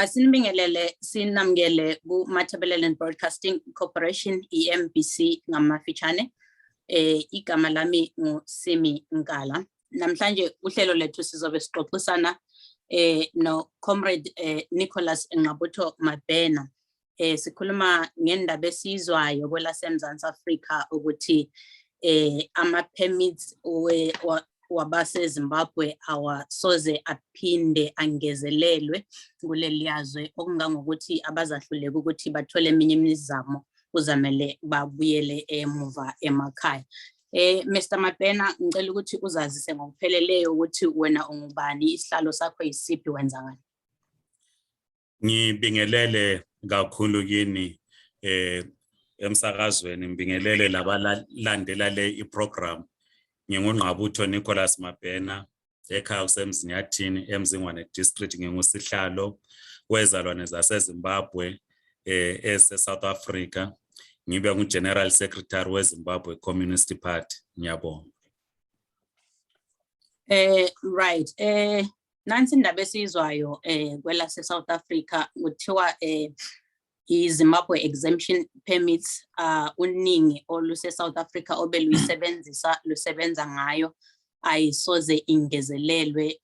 Sinibingelele sinamngele ku Matabeleland Broadcasting Corporation EMBC ngamafitshane igama lami nguSimi Nkala. Namhlanje uhlelo lethu sizobe sixoxisana no comrade Nicholas Ngqabutho Mabhena. Sikhuluma ngendaba esizwayo kwelaseMzantsi Afrika ukuthi ama permits wabase Zimbabwe awasoze aphinde angezelelwe kuleli yazwe okungangokuthi abazahluleka ukuthi bathole eminye imizamo uzamele babuyele emuva emakhaya. Mr Mabhena, ngicela ukuthi uzazise ngokupheleleyo ukuthi wena ungubani, isihlalo sakho yisiphi, wenza ngani? Ngibingelele kakhulu kini emsakazweni, ngibingelele labalandela le iprogram. NginguNgqabutho Nicholas Mabhena, ekhaya usemzinyathini eMzingwane district, ngingusihlalo wezalwane zaseZimbabwe South Africa. Ngibe ngu-General Secretary weZimbabwe Communist Party. Ngiyabonga. Right. Nansi indaba esizwayo kwelase South Africa kuthiwa Zimbabwe Exemption Permits uningi oluse South Africa obeluyisebenzisa lusebenza ngayo ayisoze ingezelelwe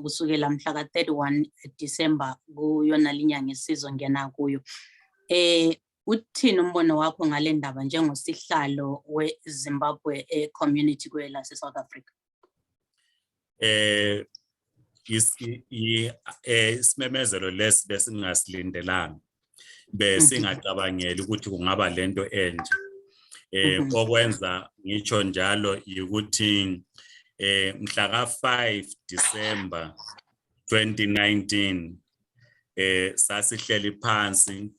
kusukela mhla ka-31 December kuyona linyanga esizongena kuyo. Uthini umbono wakho ngale ndaba njengosihlalo weZimbabwe community kwelase South Africa? Isimemezelo lesi besingasilindelanga, besingacabangeli ukuthi kungaba lento enje. Okwenza ngitsho njalo ukuthi mhla ka-5 December 2019 sasihleli phansi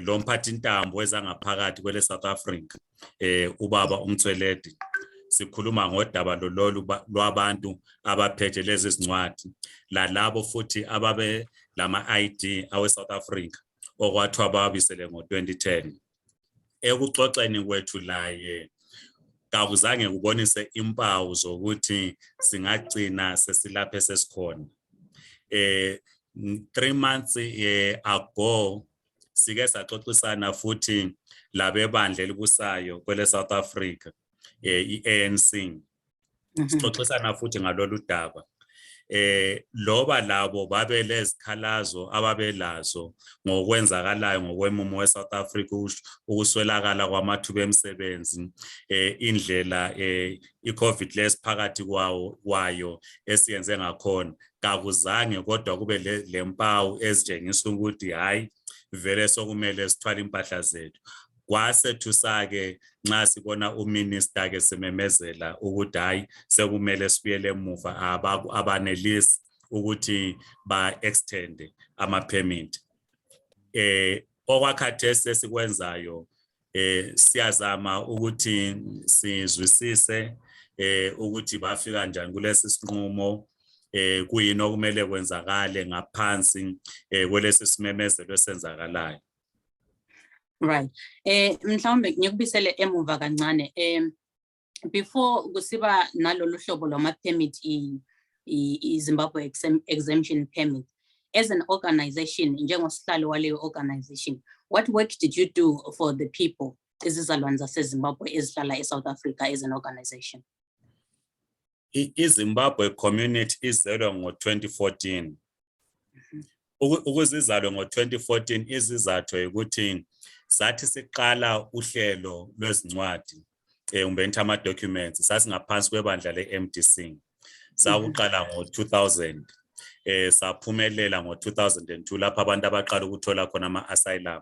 lo mphathintambo wezangaphakathi kwele South Africa, ubaba uMthweledi, sikhuluma ngodaba lolu lwabantu abaphethe lezi zincwadi lalabo futhi ababe lama ID awe South Africa okwathiwa babisele ngo-2010. Ekuxoxeni kwethu laye kakuzange kubonise impawu zokuthi singagcina sesilapha esesikhona. 3 months ago sike saxoxisana futhi labebandla elibusayo kwele South Africa, i-ANC. Sixoxisana futhi ngalolu daba. Loba labo babelezikhalazo ababelazo ngokwenzakalayo ngokwemumo weSouth Africa, ukuswelakala kwamathuba emisebenzi, indlela iCovid lesiphakathi kwayo esiyenze ngakhona, kakuzange kodwa kube lempawu ezitshengisa ukuthi hayi vele sokumele sithwale impahla zethu. Kwasethu-ke nxa sibona uminister ke sememezela ukuthi hayi sekumele sibuyele emuva, abanelisi ukuthi ba-extend ama-permit. Okwakhathesi esikwenzayo siyazama ukuthi sizwisise ukuthi bafika njani kulesi sinqumo, kuyini okumele kwenzakale ngaphansi kwelesi simemezelo esenzakalayo. Right. Mhlawumbe ngikubisele emuva kancane. Before kusiba nalolu hlobo lwama permit Zimbabwe Exemption Permit, as an organization, njengosihlalo waleyo organization, what work did you do for the people izizalwane zaseZimbabwe ezihlala eSouth Africa as an organization? iZimbabwe community izelwe ngo-2014. Ukuzizalwe ngo-2014 izizathu ukuthi sathi siqala uhlelo lwezincwadi umbenthi ama-documents sasingaphansi kwebandla le-MDC. Sakuqala ngo-2000, saphumelela ngo-2002 lapho abantu abaqala ukuthola khona ama-asylum,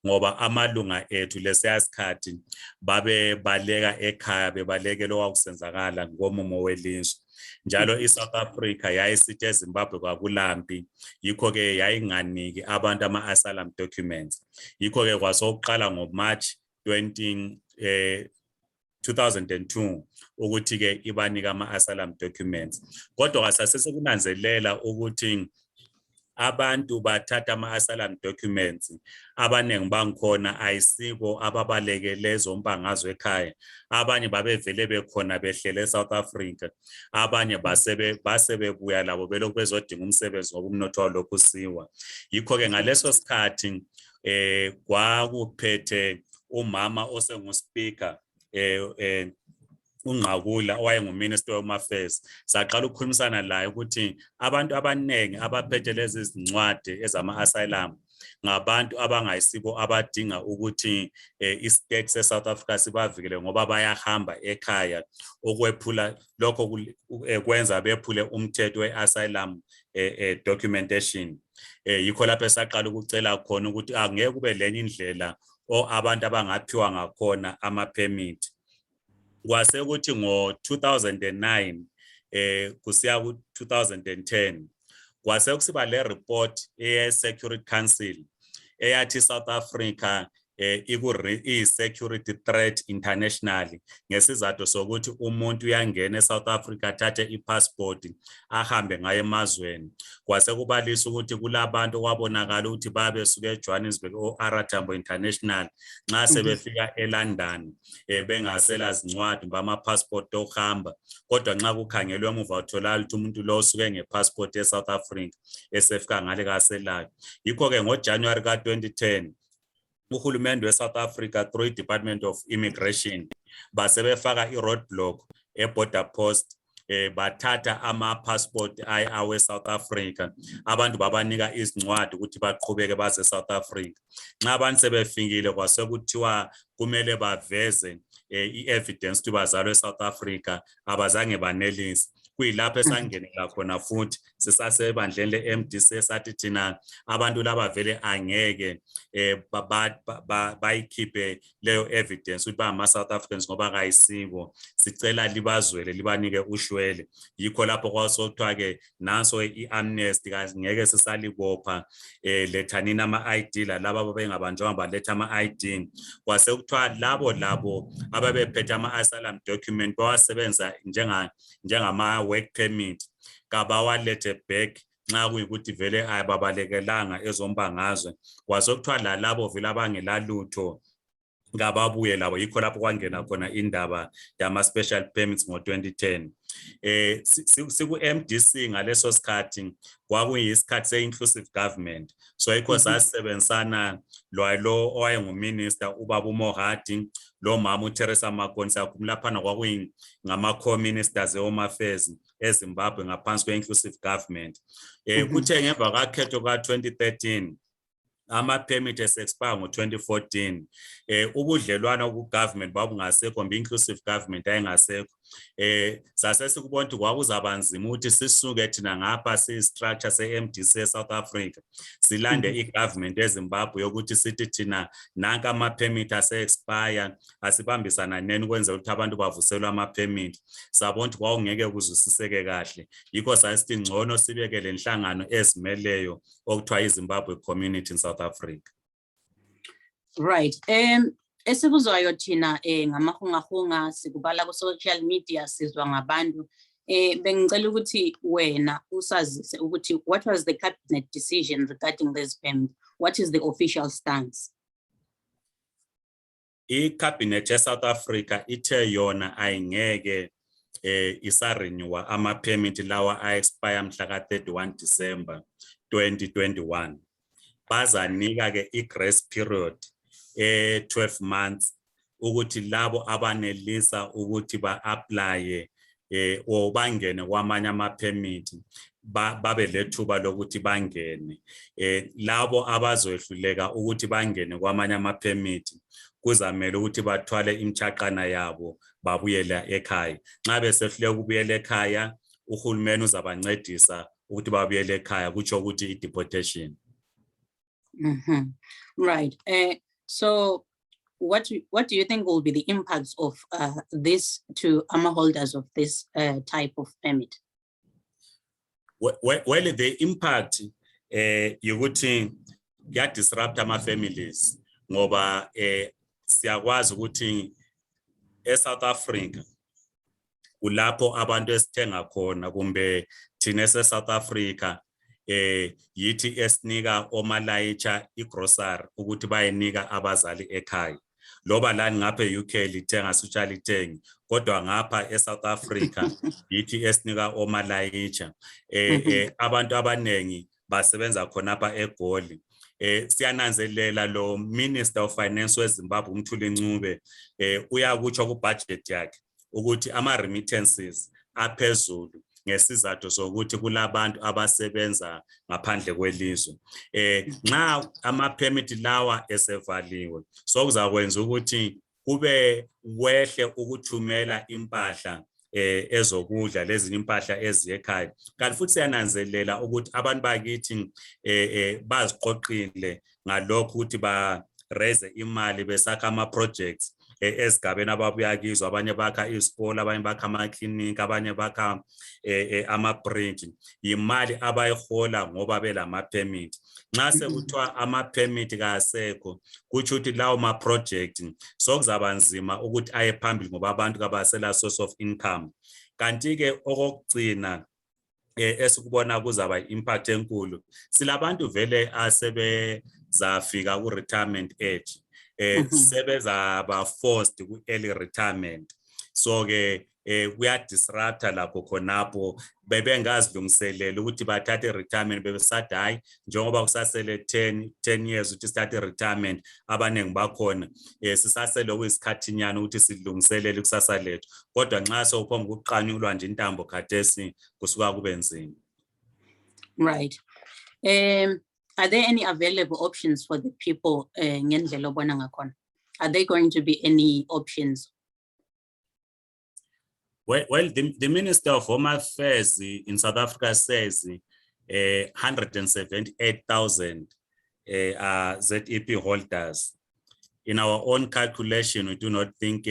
ngoba amalunga ethu lesiyasikhathi babebaleka ekhaya, bebalekele okwakusenzakala ngomumo welizwe. Njalo iSouth Africa yayisithi eZimbabwe kwakulampi, yikho-ke yayinganiki abantu ama-asylum documents. Yikho-ke kwasokuqala ngoMarch 2002 ukuthi-ke ibanika ama-asylum documents. Kodwa kwasasesekunanzelela ukuthi abantu bathatha ama-asylum documents abaningi bangikhona ayisibo ababalekele zombangazwe ekhaya, abanye babevele bekhona behlele eSouth Africa, abanye basebebuya labo belokhu bezodinga umsebenzi ngoba umnotho walokhu usiwa. Yikho-ke ngaleso sikhathi kwakuphethe umama osenguSpeaker uNgqabutho owayenguMinister Home Affairs. Saqala ukukhulumisana laye ukuthi abantu abaningi abaphethe lezi zincwadi ezama-asylum ngabantu abangayisibo abadinga ukuthi istate seSouth Africa sibavikele ngoba bayahamba ekhaya, okwephula lokho kwenza bephule umthetho we-asylum documentation. Yikho lapho esaqala ukucela khona ukuthi angeke kube lenye indlela abantu abangaphiwa ngakhona ama-permit. Kwase ukuthi ngo-2009 kusiya ku-2010 kwase kusiba le report ye-Security Council eyathi South Africa i-security threat internationally ngesizathu sokuthi umuntu uyangena eSouth Africa athathe ipassport ahambe ngaye emazweni. Kwase kubalisa ukuthi kulabantu kwabonakala ukuthi babesuka eJohannesburg o-Aratambo International nxa sebefika eLondon bengasela zincwadi bama-passport okuhamba, kodwa nxa kukhangelwe emuva utholakala ukuthi umuntu lo usuke ngepassport eSouth Africa esefika ngale kaselayo. Yikho-ke ngoJanuwari ka-2010 uhulumende weSouth Africa through Department of Immigration basebefaka i-roadblock e-border post, bathatha ama-passport awe-South Africa, abantu babanika izincwadi ukuthi baqhubeke baze eSouth Africa. Nxa abantu sebefikile kwase kuthiwa kumele baveze i-evidence ukuthi bazalwe eSouth Africa, abazange banelise. Kuyilapho esangenela khona futhi sisasebandleni le-MDC sathi thina abantu laba vele angeke bayikhiphe leyo evidence ukuthi bangama-South Africans ngoba kayisibo, sicela libazwele libanike ushwele. Yikho lapho kwasokuthiwa-ke nanso i-amnesty ngeke sisalibopha, lethanini ama-ID lalabo ababengabanjwanga baletha ama-ID. Kwase kuthiwa labo ababephethe ama-asylum document bawasebenza njengama-work permit kabawalethe back nxa kuyikuthi vele ayababalekelanga ezombangazwe. Kwasokuthiwa labo vele abangelalutho ngababuye labo. Yikho lapho kwangena khona indaba yama-special permits ngo-2010. Siku-MDC ngaleso sikhathi kwakuyisikhathi se-inclusive government, so yikho sasebenzisana lo owayenguminister ubaba uMohadi, lo mama uTeresa Makonisa, laphana kwakuyingama-co-ministers e-Home Affairs eZimbabwe ngaphansi kwe-inclusive government. Kuthe ngemva kwakhetho ka-2013 ama-permit expire ngo-2014, ubudlelwano ku-government babungasekho, inclusive government ayingasekho. Sase sikubona ukuthi kwakuzaba nzima ukuthi sisuke thina ngapha si-structure se-MDC eSouth Africa silande i-government eZimbabwe yokuthi sithi thina nanka ama-permit ase-expire, asibambisana neni ukwenzela ukuthi abantu bavuselwe ama-permit. Sabona ukuthi kwakungeke kuzwisiseke kahle, yikho sasithi ngcono sibeke le nhlangano ezimeleyo okuthiwa iZimbabwe community in South Africa. Right. Esikuzwayo thina ngamahungahunga sikubala ku social media sizwa ngabantu, bengicela ukuthi wena usazise ukuthi what was the cabinet decision regarding this permit? What is the official stance? I-cabinet eSouth Africa ithe yona ayingeke isarenewa ama-permit lawa a-expire mhla ka-31 December 2021. Bazanika-ke i-grace period 12 months ukuthi labo abanelisa ukuthi ba-applye or bangene kwamanye ama-permit babe lethuba lokuthi bangene. Labo abazohluleka ukuthi bangene kwamanye ama-permit kuzamele ukuthi bathwale imchaqana yabo babuyela ekhaya. Nxa besehluleka ukubuyela ekhaya, uhulumeni uzabancedisa ukuthi babuyele ekhaya, kutsho ukuthi i-deportation. Right. So what do you think will be the impacts of this to holders of this type of permit? Well, the impact yokuthi disrupt ama-families ngoba siyakwazi ukuthi eSouth Africa kulapho abantu esithenga khona kumbe thina eSouth Africa yithi esinika omalayicha igrocery ukuthi bayenika abazali ekhaya. Loba lani ngapha e-UK lithenga sutsha lithengi, kodwa ngapha eSouth Africa yithi esinika omalayicha. Abantu abanengi basebenza khonapha eGoli. Siyananzelela lo Minister of Finance weZimbabwe uMthuli Ncube uyakutsho ku budget yakhe ukuthi ama remittances aphezulu ngesizathu sokuthi kulabantu abasebenza ngaphandle kwelizwe. Nxa ama permit lawa esevaliwe sokuzakwenza ukuthi kube wehle ukuthumela impahla ezokudla lezinye impahla eziyekhaya. Kanti futhi siyananzelela ukuthi abantu bakithi baziqoqile ngalokho ukuthi ba raise imali besakha ama projects esigabeni ababuya kizo, abanye bakha izikole, abanye bakha ama-clinic, abanye bakha ama-bridge. Imali abayihola ngoba belama permit. Nxa sekuthiwa ama-permit kasekho kutsho ukuthi lawo ma-project sokuzaba nzima ukuthi aye phambili ngoba abantu kabasela source of income. Kanti-ke okokugcina esikubona kuzaba impact enkulu, silabantu vele asebezafika ku-retirement age. Sebezaba forced ku early retirement, so ke kuyadisrupta lapho khonapho bebengazilungiselela ukuthi bathathe retirement bebesathi hayi njengoba kusasele 10 years ukuthi sithathe retirement abanengi bakhona sisasele kuyisikhathinyana ukuthi silungiselele kusasa lethu, kodwa nxa sewuphomba ukuqanyulwa nje intambo khathesi kusuka kube nzima. Right. Are there any available options for the people ngendlela obona ngakhona? Are there going to be any options? Well, the Minister of Home Affairs in South Africa says 178,000 are ZEP holders. In our own calculation, we do not think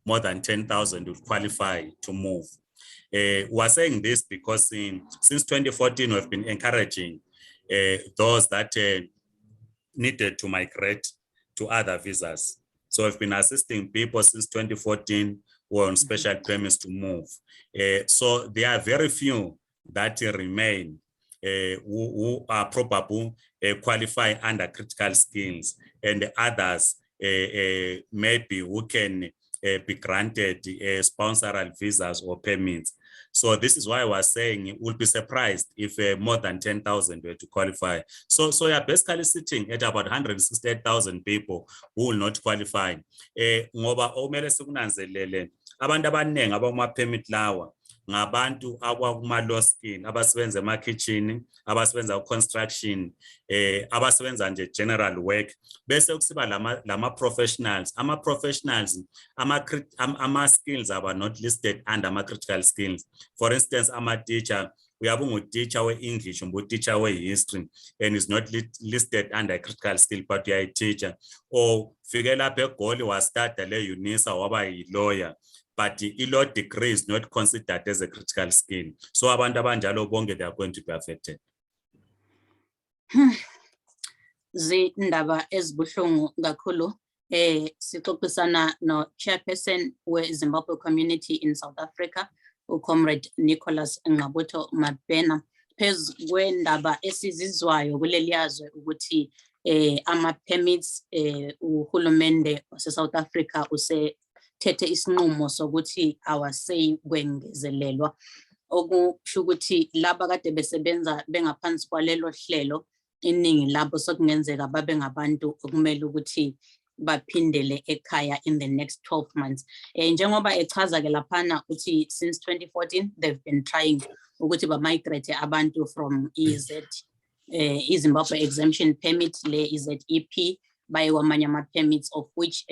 more than 10,000 would qualify to move. We're saying this because since 2014, we've been encouraging those that needed to migrate to other visas. So we've been assisting people since 2014 who are on special permits to move. So there are very few that remain who are probable qualify under critical skills, and others maybe who can be granted sponsoral visas or permits. So this is why we're saying we'll be surprised if more than 10,000 were to qualify. So you're basically sitting at about 168,000 people who will not qualify. Ngoba omele sikunanzelele abantu abanengi abama permit lawa ngabantu abakuma low skill, abasebenza ema-kitchen, abasebenza ku-construction, abasebenza nje general work, bese kusiba lama professionals. Ama-professionals, ama-skills are not listed under ama-critical skills. For instance, ama-teacher, we have a teacher with English, a teacher with history, and is not listed under a critical skill, but you are a teacher. Or figure up a goal was started a UNISA or a lawyer, but the law degree is not considered as a critical skill. So abantu abanjalo bonke they are going to be affected. Zindaba ezibuhlungu kakhulu. Sixoxisana no chairperson we Zimbabwe community in South Africa, uComrade Nicholas Ngqabutho Mabhena, phezu kwendaba esizizwayo kuleli yazwe ukuthi ama permits uhulumende wase South Africa usethethe isinqumo sokuthi awasey kwengezelelwa, okusho ukuthi laba kade besebenza bengaphansi kwalelo hlelo iningi labo sokungenzeka babe ngabantu okumele ukuthi baphindele ekhaya in the next 12 months. Njengoba echaza ke laphana uthi since 2014 they've been trying ukuthi ba migrate abantu from Zimbabwe Exemption Permits, le ZEP, by kwamanye ama permits, of which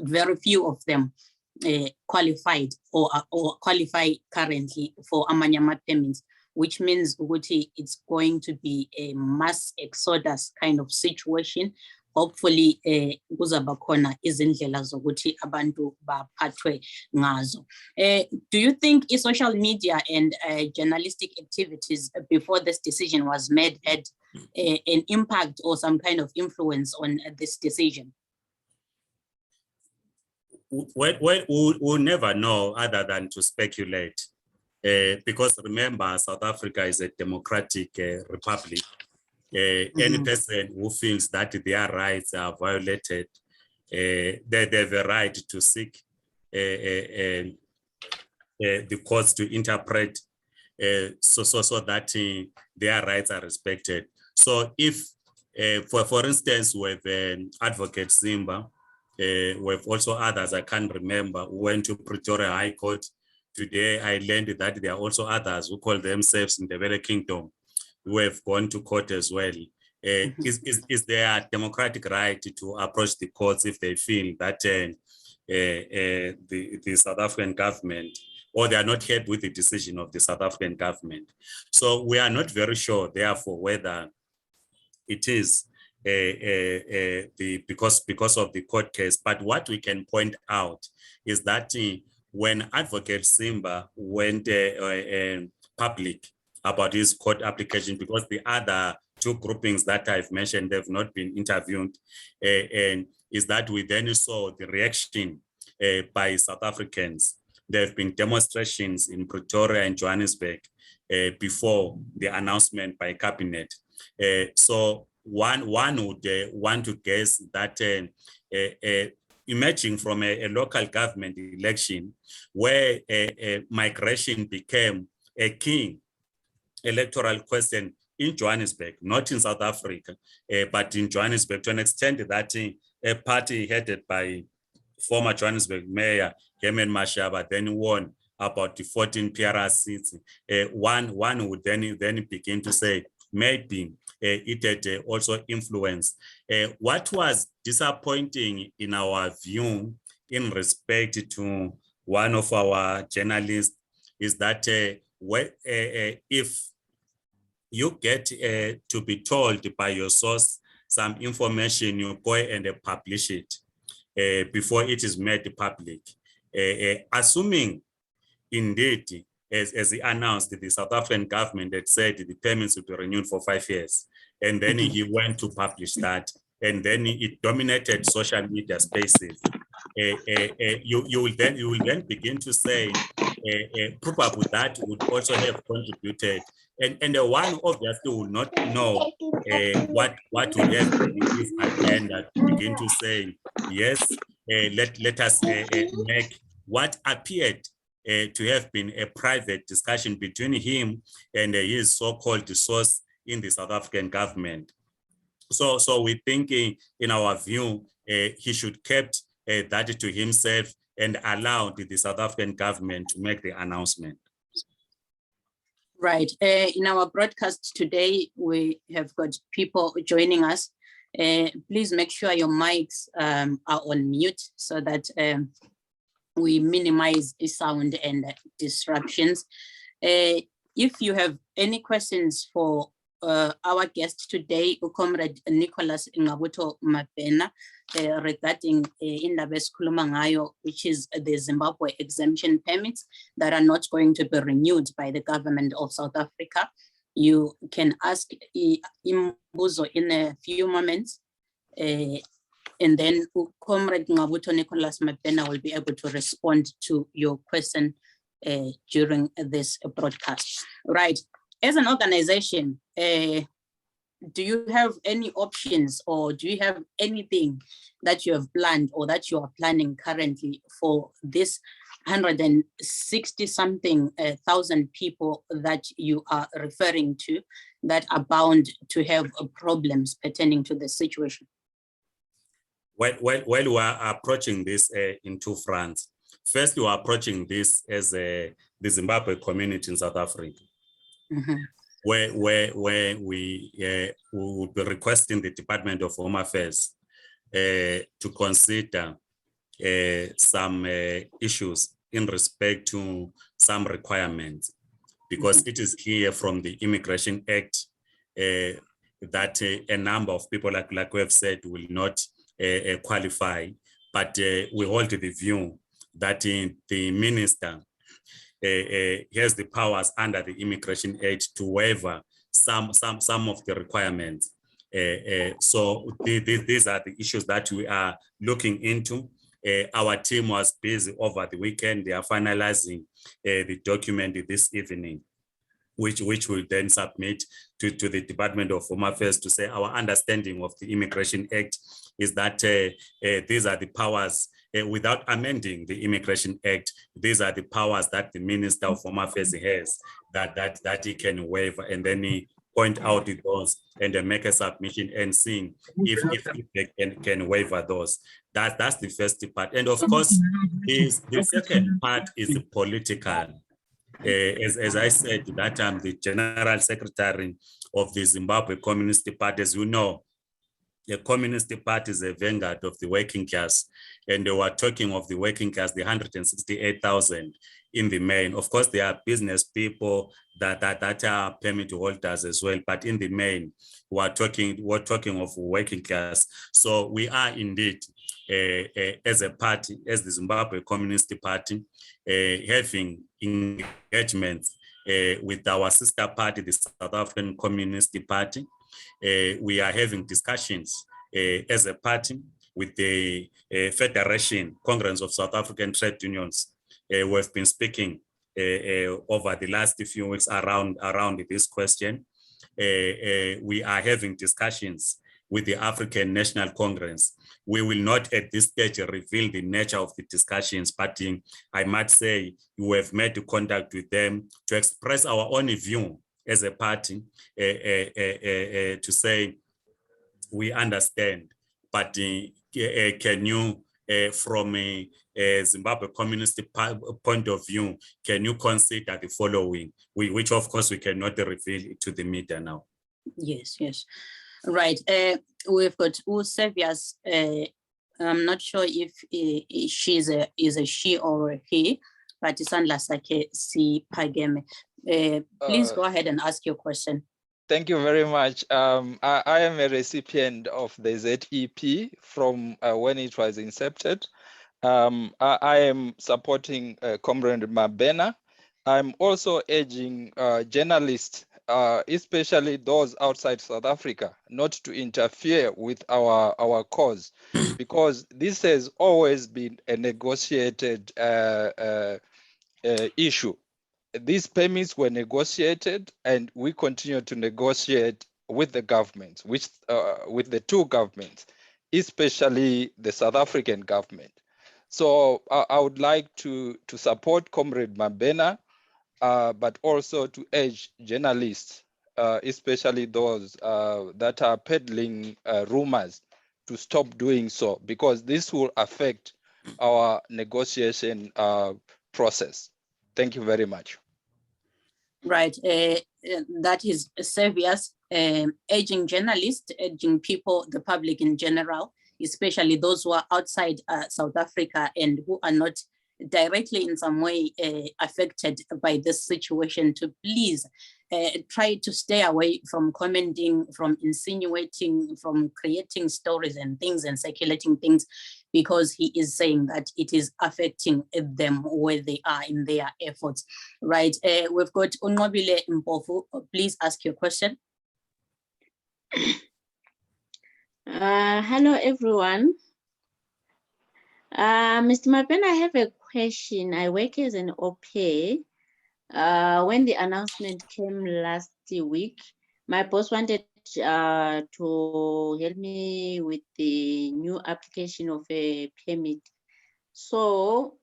very few of them qualified or qualify currently for amanye ama permits, which means ukuthi it's going to be a mass exodus kind of situation. Hopefully kuzaba khona izindlela zokuthi abantu baphathwe ngazo. Do you think social media and journalistic activities before this decision was made had an impact or some kind of influence on this decision? We'll never know other than to speculate. Because remember, South Africa is a democratic republic. Any person who feels that their rights are violated, they have a right to seek the courts to interpret so that their rights are respected. So if, for instance, we have Advocate Simba, we have also others, I can't remember, who went to Pretoria High Court. Today, I learned that there are also others who call themselves in the United Kingdom, who have gone to court as well. Is there a democratic right to approach the courts if they feel that the South African government, or they are not happy with the decision of the South African government? So we are not very sure, therefore, whether it is because of the court case. But what we can point out is that when Advocate Simba went public about his court application, because the other two groupings that I've mentioned, they've not been interviewed, and is that we then saw the reaction by South Africans. There have been demonstrations in Pretoria and Johannesburg before the announcement by cabinet. So one would want to guess that emerging from a local government election where migration became a key electoral question in Johannesburg, not in South Africa, but in Johannesburg, to an extent that a party headed by former Johannesburg Mayor Herman Mashaba then won about the 14 PRR seats. One would then begin to say maybe it had also influenced. What was disappointing in our view in respect to one of our journalists is that if you get to be told by your source some information, you go and publish it before it is made public. Assuming indeed, as he announced, the South African government had said the permits would be renewed for 5 years. And then he went to publish that. And then it dominated social media spaces. You will then begin to say, probably that would also have contributed. And the one obviously will not know what would have been his agenda to begin to say, yes, let us make what appeared to have been a private discussion between him and his so-called source in the South African government. So we're thinking, in our view, he should kept that to himself and allow the South African government to make the announcement. Right. In our broadcast today, we have got people joining us. Please make sure your mics are on mute so that we minimize the sound and disruptions. If you have any questions for our guest today, Comrade Nicholas Ngqabutho Mabhena, regarding indaba esikhuluma ngayo, which is the Zimbabwe Exemption Permits that are not going to be renewed by the government of South Africa, you can ask Imbuzo in a few moments. And then Comrade Ngqabutho Nicholas Mabhena will be able to respond to your question during this broadcast. Right. As an organization, do you have any options, or do you have anything that you have planned or that you are planning currently for this 160-something thousand people that you are referring to that are bound to have problems pertaining to the situation? Well, we are approaching this in two fronts. First, we are approaching this as the Zimbabwe community in South Africa, where we will be requesting the Department of Home Affairs to consider some issues in respect to some requirements, because it is clear from the Immigration Act that a number of people, like we have said, will not qualify, but we hold the view that the minister has the powers under the Immigration Act to waiver some of the requirements. So these are the issues that we are looking into. Our team was busy over the weekend. They are finalizing the document this evening, which will then submit to the Department of Home Affairs to say our understanding of the Immigration Act is that these are the powers, without amending the Immigration Act, these are the powers that the Minister of Home Affairs has that he can waive, and then he point out those and then make a submission and see if they can waiver those. That's the first part. And of course, the second part is the political. As I said, that I'm the General Secretary of the Zimbabwe Communist Party. As you know, the Communist Party is a vanguard of the working class, and they were talking of the working class, the 168,000 in the main. Of course, there are business people that are permit holders as well, but in the main, we're talking of working class. So we are indeed, as a party, as the Zimbabwe Communist Party, having engagements with our sister party, the South African Communist Party. We are having discussions as a party with the Federation, Congress of South African Trade Unions. We have been speaking over the last few weeks around this question. We are having discussions with the African National Congress. We will not at this stage reveal the nature of the discussions, but I might say we have made contact with them to express our own view as a party, to say we understand, but can you, from a Zimbabwe Communist point of view, can you consider the following, which of course we cannot reveal to the media now? Yes. Right. We've got Usevias. I'm not sure if she's a she or a he, but it's Sake Si Pageme. Please go ahead and ask your question. Thank you very much. I am a recipient of the ZEP from when it was incepted. I am supporting Comrade Mabhena. I'm also urging journalists, especially those outside South Africa, not to interfere with our cause, because this has always been a negotiated issue. These permits were negotiated, and we continue to negotiate with the government, with the two governments, especially the South African government. So I would like to support Comrade Mabhena, but also to urge journalists, especially those that are peddling rumors, to stop doing so, because this will affect our negotiation process. Thank you very much. Right. That is serious. Urging journalists, urging people, the public in general, especially those who are outside South Africa and who are not directly in some way affected by this situation, to please try to stay away from commenting, from insinuating, from creating stories and things and circulating things, because he is saying that it is affecting them where they are in their efforts. Right. We've got Ngqabutho Mabhena. Please ask your question. Hello, everyone. Mr. Mabhena, I have a question. I work as an au pair. When the announcement came last week, my boss wanted to help me with the new application of a permit. So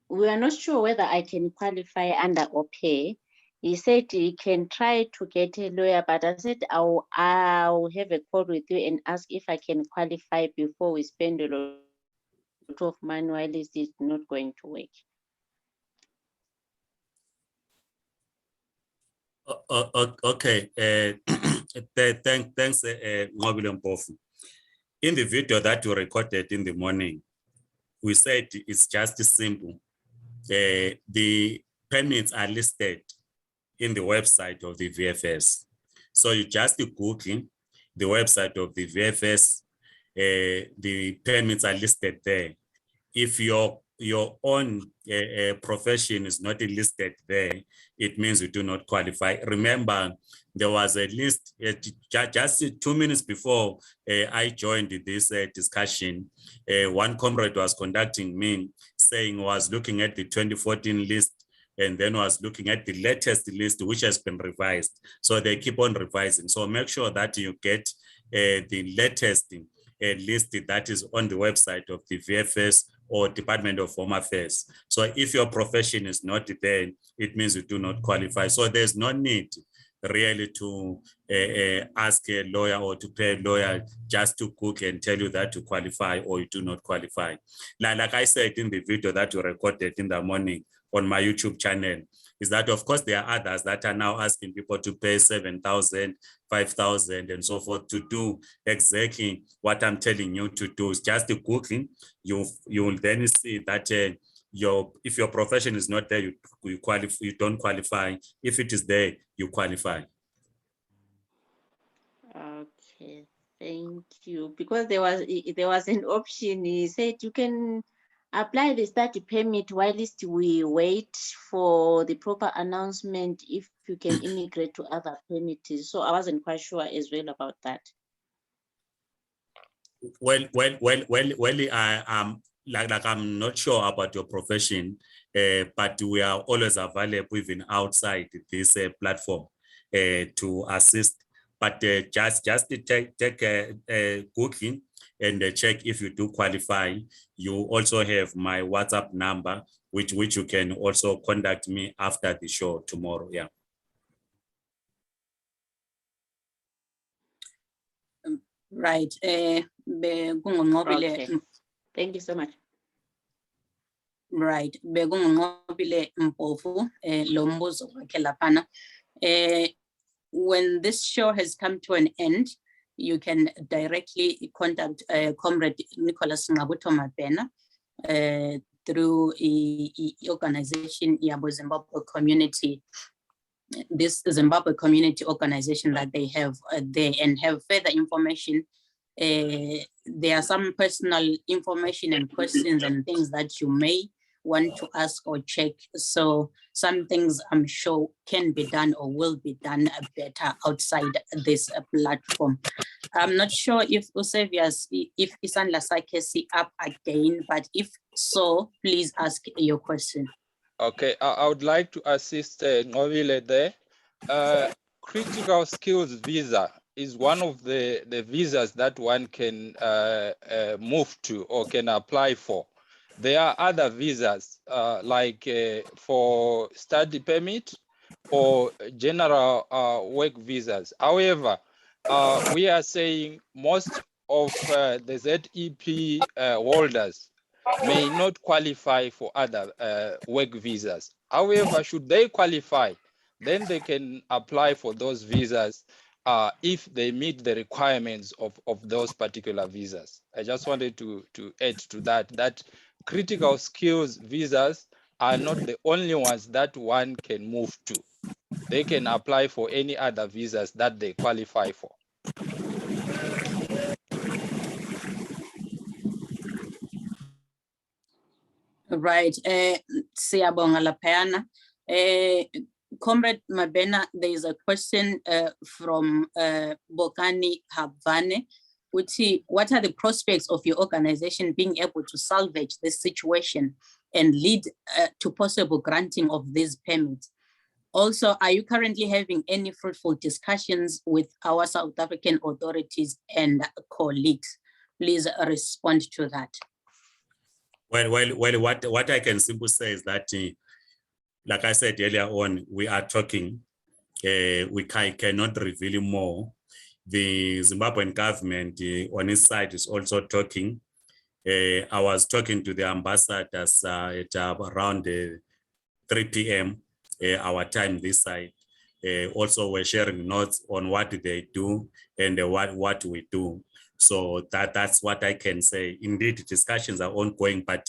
we are not sure whether I can qualify under au pair. He said he can try to get a lawyer, but I said I'll have a call with you and ask if I can qualify before we spend a lot of money while this is not going to work. Okay. Thanks, Ngqabutho Mabhena. In the video that you recorded in the morning, we said it's just simple. The permits are listed in the website of the VFS. So you just Google the website of the VFS, the permits are listed there. If your your own profession is not listed there, it means you do not qualify. Remember, there was a list just 2 minutes before I joined this discussion. One comrade was contacting me saying was looking at the 2014 list and then was looking at the latest list, which has been revised. So they keep on revising. So make sure that you get the latest list that is on the website of the VFS or Department of Home Affairs. So if your profession is not there, it means you do not qualify. So there's no need really to ask a lawyer or to pay a lawyer just to cook and tell you that you qualify or you do not qualify. Like I said in the video that you recorded in the morning on my YouTube channel, is that of course there are others that are now asking people to pay 7,000, 5,000 and so forth to do exactly what I'm telling you to do. It's just Googling. You will then see that if your profession is not there, you don't qualify. If it is there, you qualify. Okay, thank you. Because there was an option. He said you can apply the study permit whilst we wait for the proper announcement if you can immigrate to other permits. So I wasn't quite sure as well about that. Well, I'm not sure about your profession, but we are always available even outside this platform to assist. But just to take Googling and check if you do qualify. You also have my WhatsApp number, which you can also contact me after the show tomorrow. Yeah. Right. Okay. Thank you so much. Right. Ngqabutho Mabhena lo mbuzo wakhe laphana. When this show has come to an end, you can directly contact Comrade Ngqabutho Mabhena through the organization Zimbabwe Community. This Zimbabwe Community organization that they have there, and have further information. There are some personal information and questions and things that you may want to ask or check. So some things I'm sure can be done or will be done better outside this platform. I'm not sure if Usevias, if Isandla Sakhe see up again, but if so, please ask your question. Okay, I would like to assist Ngqabile there. Critical skills visa is one of the visas that one can move to or can apply for. There are other visas like for study permit or general work visas. However, we are saying most of the ZEP holders may not qualify for other work visas. However, should they qualify, then they can apply for those visas if they meet the requirements of those particular visas. I just wanted to add to that critical skills visas are not the only ones that one can move to. They can apply for any other visas that they qualify for. Right. Siyabonga laphayana. Comrade Mabhena, there is a question from Bokani Habvane, which is, what are the prospects of your organization being able to salvage this situation and lead to possible granting of these permits? Also, are you currently having any fruitful discussions with our South African authorities and colleagues? Please respond to that. Well, what I can simply say is that, like I said earlier on, we are talking. We cannot reveal more. The Zimbabwean government on its side is also talking. I was talking to the ambassadors at around 3 p.m. Our time this side. Also, we're sharing notes on what they do and what we do. So that's what I can say. Indeed, discussions are ongoing, but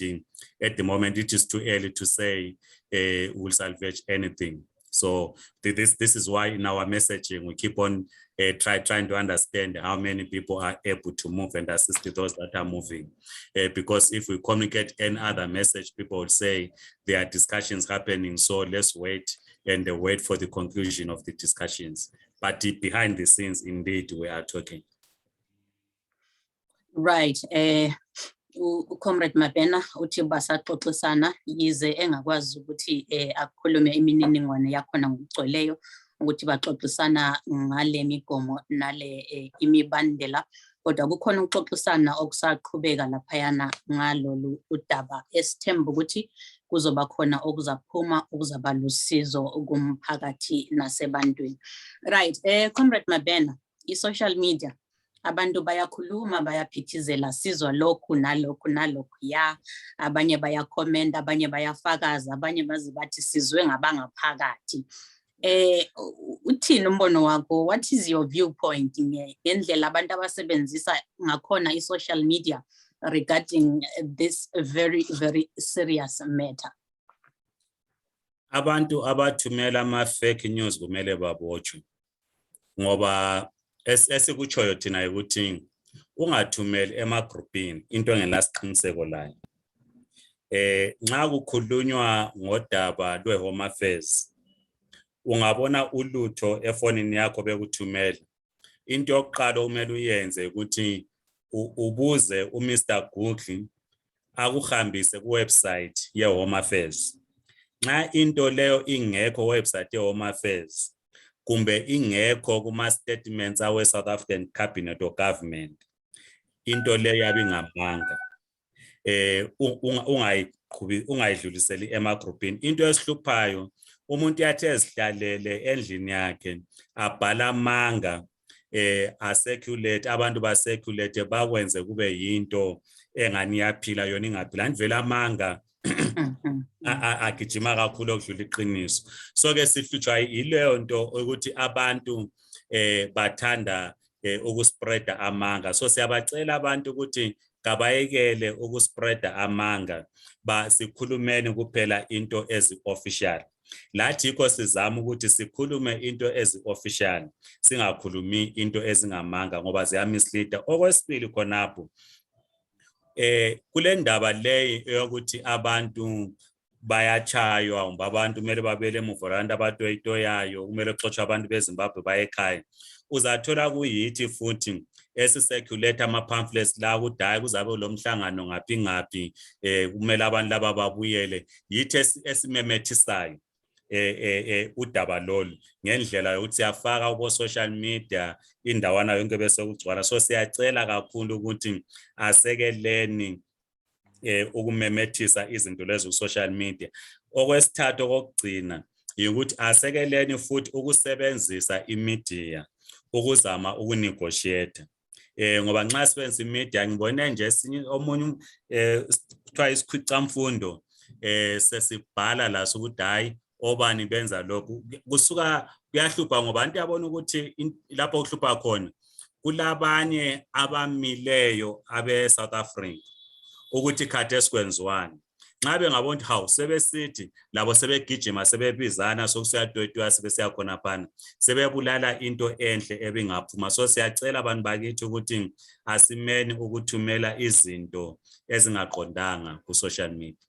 at the moment it is too early to say we'll salvage anything. So this is why in our messaging we keep on trying to understand how many people are able to move and assist those that are moving. Because if we communicate any other message, people will say there are discussions happening, so let's wait and wait for the conclusion of the discussions. But behind the scenes, indeed, we are talking. Right. Comrade Mabhena uthi basaxoxisana yize engakwazi ukuthi akhulume imininingwane yakhona ngokugcweleyo ukuthi baxoxisana ngale migomo nale imibandela, kodwa kukhona ukuxoxisana okusaqhubeka laphayana ngalolu udaba esithemba ukuthi kuzoba khona okuzaphuma okuzaba lusizo kumphakathi nasebantwini. Right. Comrade Mabhena, i-social media abantu bayakhuluma bayaphithizela sizwa lokhu nalokhu nalokhu ya, abanye bayakhomenta, abanye bayafakaza, abanye bazi bathi sizwe ngabangaphakathi. Uthini umbono wakho? What is your viewpoint ngendlela abantu abasebenzisa ngakhona i-social media regarding this very serious matter? Abantu abathumela ama-fake news kumele babotshwe, ngoba esikutshoyo thina ukuthi ungathumeli emagroupini into engelasiqiniseko layo. Nxa kukhulunywa ngodaba lwe-Home Affairs, ungabona ulutho efonini yakho bekuthumela, into yokuqala umele uyenze ukuthi ubuze uMr Google akuhambise kuwebsite ye-Home Affairs. Nxa into leyo ingekho website ye-Home Affairs kumbe ingekho kuma-statements awe-South African Cabinet or Government, into leyo yabe ingamanga. Ungayidluliseli emagroupini. Into esihluphayo, umuntu yathi ezihlalele endlini yakhe abhala amanga, acirculate, abantu ba-circulate bakwenze kube yinto engani yaphila yona ingaphila. Andivele amanga agijima kakhulu okudlula iqiniso. So ke sihlutshwa yileyo nto ukuthi abantu bathanda ukuspreada amanga. So siyabacela abantu ukuthi kabayekele ukuspreada amanga, sikhulumeni kuphela into ezi-official. Lathi yikho sizama ukuthi sikhulume into ezi-official, singakhulumi into ezingamanga ngoba ziyamisleada. Okwesibili khonapho, kule ndaba leyi yokuthi abantu bayachaywa, abantu kumele babele emuvoranda abatoyitoyayo, kumele xotsha abantu beZimbabwe bayekhaya. Uzathola kuyithi futhi esicirculate ama-pamphlets la ukuthi hayi kuzabe lomhlangano ngaphi ngaphi, kumele abantu laba babuyele. Yithi esimemethisayo udaba lolu ngendlela yokuthi siyafaka kubo social media indawana yonke bese kugcwala. So siyacela kakhulu ukuthi asekeleni ukumemethisa izinto lezo social media. Okwesithathu okugcina ukuthi asekeleni futhi ukusebenzisa imedia ukuzama ukunegotiate. Ngoba nxa sibenzisa imedia ngibone nje omunye kuthiwa isikhwicamfundo sesibhala la ukuthi hayi obani benza lokhu, kusuka kuyahlupha ngoba abantu yabona ukuthi lapho kuhlupha khona kulabanye abamileyo abe-South Africa ukuthi khathi esikwenziwani. Nxa bengabona hawu sebesithi labo sebegijima sebebizana sokusiyadwetwa sebesiya khona phana sebebulala into enhle ebingaphuma. So siyacela abantu bakithi ukuthi asimeni ukuthumela izinto ezingaqondanga ku social media.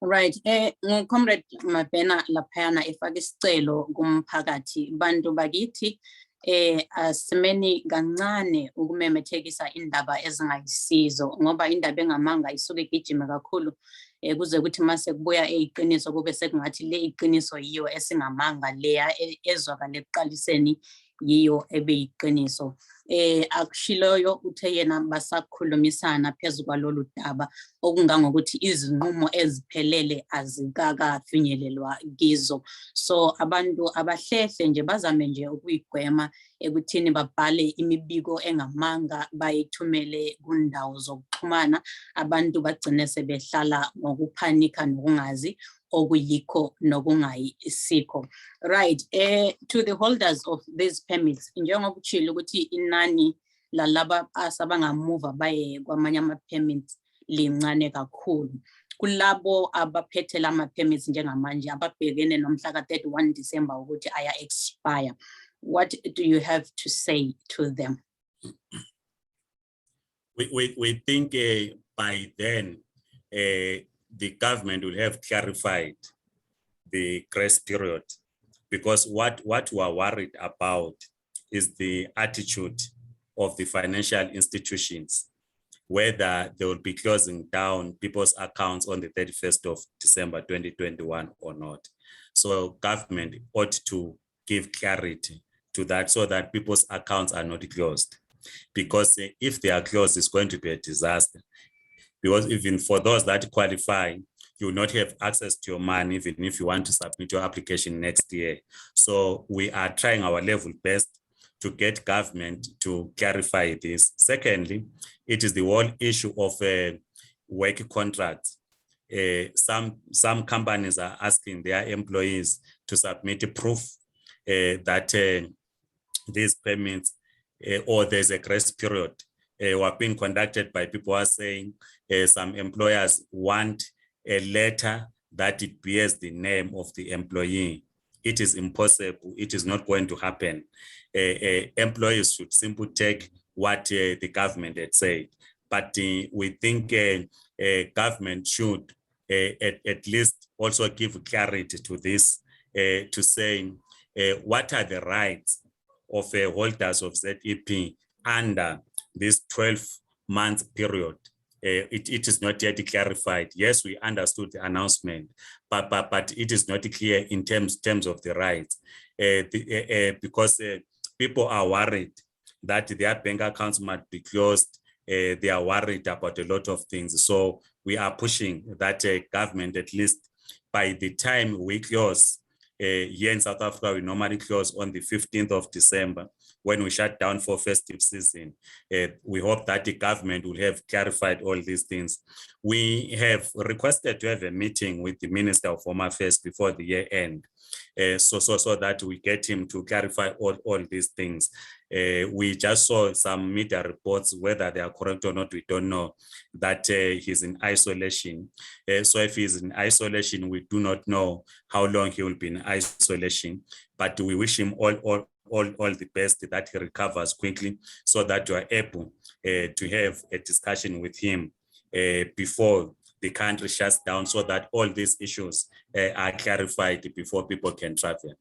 Right. Comrade Mabhena laphayana efaka isicelo kumphakathi, bantu bakithi asimeni kancane ukumemethekisa indaba ezingayisizo ngoba indaba engamanga isuke igijima kakhulu kuze kuthi mase kubuya eyiqiniso kube sekungathi le iqiniso yiyo esingamanga, leya ezwakale ekuqaliseni yiyo ebeyiqiniso. Akushiloyo uthe yena basakhulumisana phezu kwalolu daba okungangokuthi izinqumo eziphelele azikakafinyelelwa kizo. So abantu abahlehle nje bazame nje ukuyigwema ekuthini babhale imibiko engamanga bayithumele kundawo zokuxhumana, abantu bagcine sebehlala ngokuphanika nokungazi okuyikho nokungayisikho. Right. To the holders of these permits, njengoba utshilo ukuthi inani lalaba asabangamuva baye kwamanye ama-permits lincane kakhulu. Kulabo abaphethela ama-permits njengamanje ababhekene nomhla ka-31 December ukuthi aya expire, What do you have to say to them? We think by then the government will have clarified the grace period, because what we are worried about is the attitude of the financial institutions, whether they will be closing down people's accounts on the 31st of December 2021 or not. So government ought to give clarity to that so that people's accounts are not closed. Because if they are closed, it's going to be a disaster. Because even for those that qualify, you will not have access to your money even if you want to submit your application next year. So we are trying our level best to get government to clarify this. Secondly, it is the whole issue of work contracts. Some companies are asking their employees to submit proof that these permits or there's a grace period were being conducted by people who are saying some employers want a letter that it bears the name of the employee. It is impossible. It is not going to happen. Employees should simply take what the government had said. But we think government should at least also give clarity to this, to say what are the rights of holders of ZEP under this 12-month period. It is not yet clarified. Yes, we understood the announcement, but it is not clear in terms of the rights, because people are worried that their bank accounts might be closed. They are worried about a lot of things. So we are pushing that government, at least by the time we close, here in South Africa, we normally close on the 15th of December when we shut down for festive season. We hope that the government will have clarified all these things. We have requested to have a meeting with the Minister of Home Affairs before the year end, so that we get him to clarify all these things. We just saw some media reports, whether they are correct or not, we don't know, that he's in isolation. So if he's in isolation, we do not know how long he will be in isolation, but we wish him all the best, that he recovers quickly, so that you are able to have a discussion with him before the country shuts down, so that all these issues are clarified before people can travel.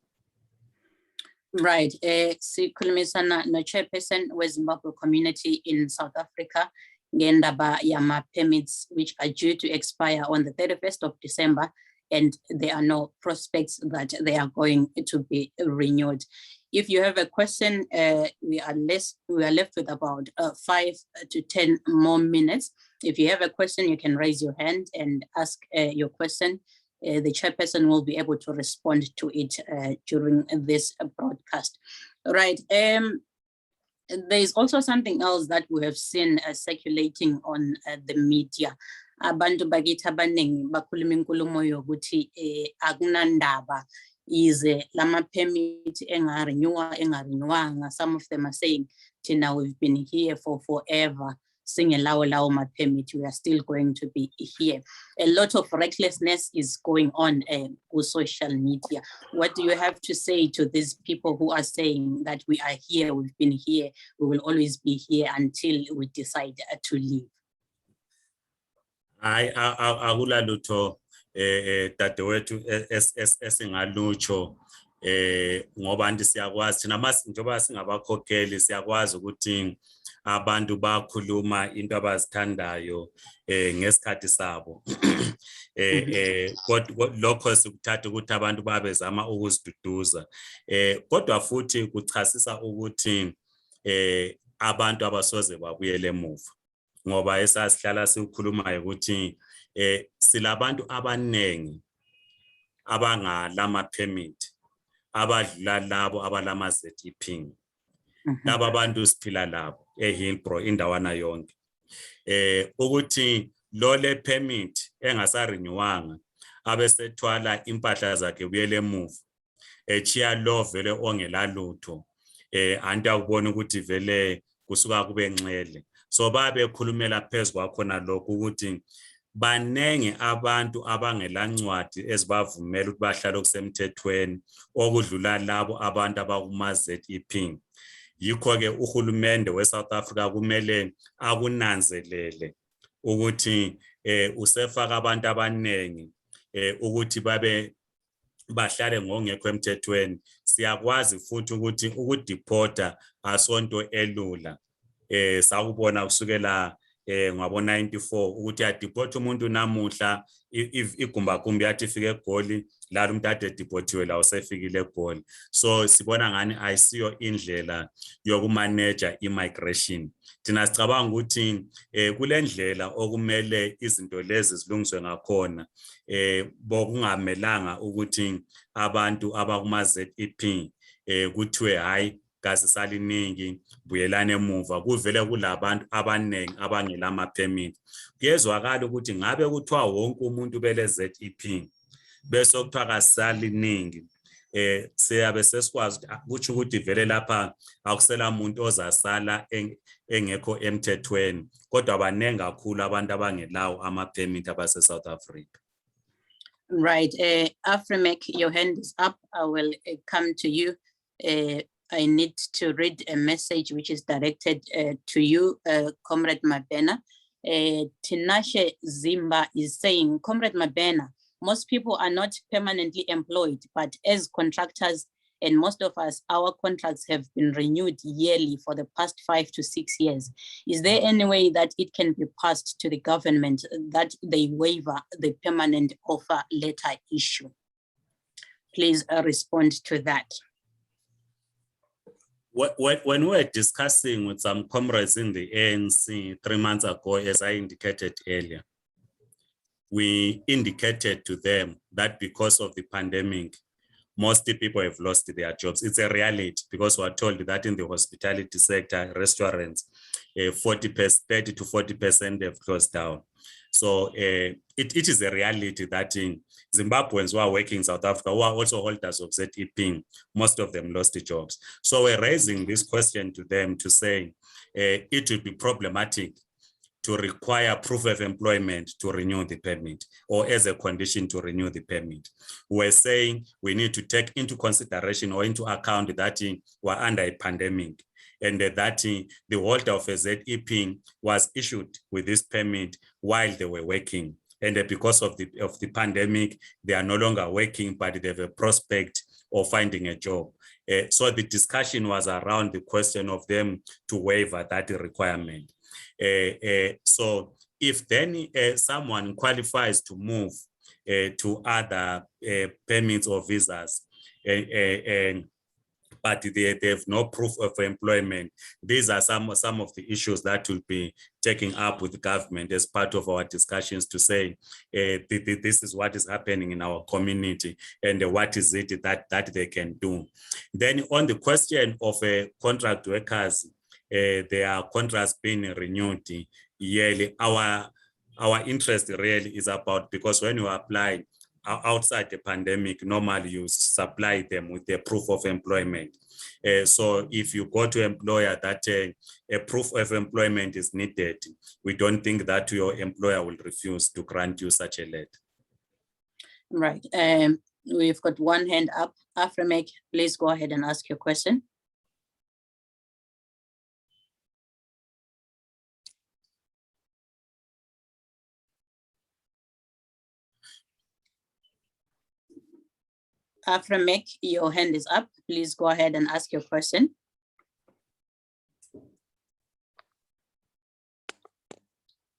Right. Sikhulumisana no chairperson we Zimbabwe community in South Africa ngendaba yama permits which are due to expire on the 31st of December, and there are no prospects that they are going to be renewed. If you have a question, we are left with about 5 to 10 more minutes. If you have a question, you can raise your hand and ask your question. The chairperson will be able to respond to it during this broadcast. Right. There is also something else that we have seen circulating on the media. Abantu bakithi abaningi bakhuluma inkulumo yokuthi akunandaba ize lama permit engarenewanga. Some of them are saying, Tina, we've been here for forever. Lawo my permit, we are still going to be here. A lot of recklessness is going on with social media. What do you have to say to these people who are saying that we are here, we've been here, we will always be here until we decide to leave? Akula lutho dadewethu esingalutsho ngoba anti siyakwazi thina njengoba singabakhokheli siyakwazi ukuthi abantu bakhuluma into abazithandayo ngesikhathi sabo kodwa lokho sikuthatha ukuthi abantu babezama ukuziduduza kodwa futhi kuchasisa ukuthi abantu abasoze babuyele emuva ngoba esasihlala sikhuluma ukuthi silabantu abanengi abangalama permit abadlula labo abalama ZEP. Laba abantu siphila labo eHillbrow indawana yonke ukuthi lole permit engasarenewanga abesethwala impahla zakhe buyele emuva echiya lo vele ongelalutho anti akubona ukuthi vele kusuka kube nxele so babe khulumela phezulu kwakhona lokho ukuthi banenge abantu abangelancwadi ezibavumela ukuthi bahlale kusemthethweni okudlula labo abantu abakuma ZEP. Yikho ke uhulumende weSouth Africa kumele akunanzelele ukuthi usefaka abantu abanengi ukuthi bahlale ngokungekho emthethweni. Siyakwazi futhi ukuthi ukudeporta asonto elula. Sakubona kusukela ngabo 94 ukuthi adeport umuntu namuhla igumbakumbi yathi ifike eGoli la umuntu ade deportiwe la usefikile eGoli. So sibona ngani ayisiyo indlela yokumanage immigration. Thina sicabanga ukuthi kulendlela okumele izinto lezi zilungiswe ngakhona bokungamelanga ukuthi abantu abakuma ZEP kuthiwe hayi kasisaliningi buyelane emuva kuvele kulabantu abanengi abangela ama permit. Kuyezwakala ukuthi ngabe kuthiwa wonke umuntu bele ZEP bese kuthiwa kasisaliningi siyabe sesikwazi ukuthi ukuthi vele lapha akusela umuntu ozasala engekho emthethweni kodwa abanengi kakhulu abantu abangelawo ama permit abase South Africa. Right, Afrimek, your hand is up. I will come to you. I need to read a message which is directed to you, Comrade Mabhena. Tinashe Zimba is saying, Comrade Mabhena, most people are not permanently employed, but as contractors, and most of us, our contracts have been renewed yearly for the past 5 to 6 years. Is there any way that it can be passed to the government that they waiver the permanent offer letter issue? Please respond to that. When we were discussing with some comrades in the ANC 3 months ago, as I indicated earlier, we indicated to them that because of the pandemic, most people have lost their jobs. It's a reality because we are told that in the hospitality sector, restaurants, 30 to 40% have closed down. So it is a reality that in Zimbabweans who are working in South Africa, who are also holders of ZEP, most of them lost the jobs. So we're raising this question to them to say it would be problematic to require proof of employment to renew the permit or as a condition to renew the permit. We're saying we need to take into consideration or into account that we're under a pandemic and that the holder of a ZEP was issued with this permit while they were working. And because of the pandemic, they are no longer working, but they have a prospect of finding a job. So the discussion was around the question of them to waiver that requirement. So if then someone qualifies to move to other permits or visas, but they have no proof of employment, these are some of the issues that will be taken up with the government as part of our discussions to say this is what is happening in our community and what is it that they can do. Then on the question of contract workers, their contracts being renewed yearly, our interest really is about, because when you apply outside the pandemic, normally you supply them with a proof of employment. So if you go to employer that a proof of employment is needed, we don't think that your employer will refuse to grant you such a letter. Right. We've got one hand up. Afrimek, please go ahead and ask your question. Afrimek, your hand is up. Please go ahead and ask your question.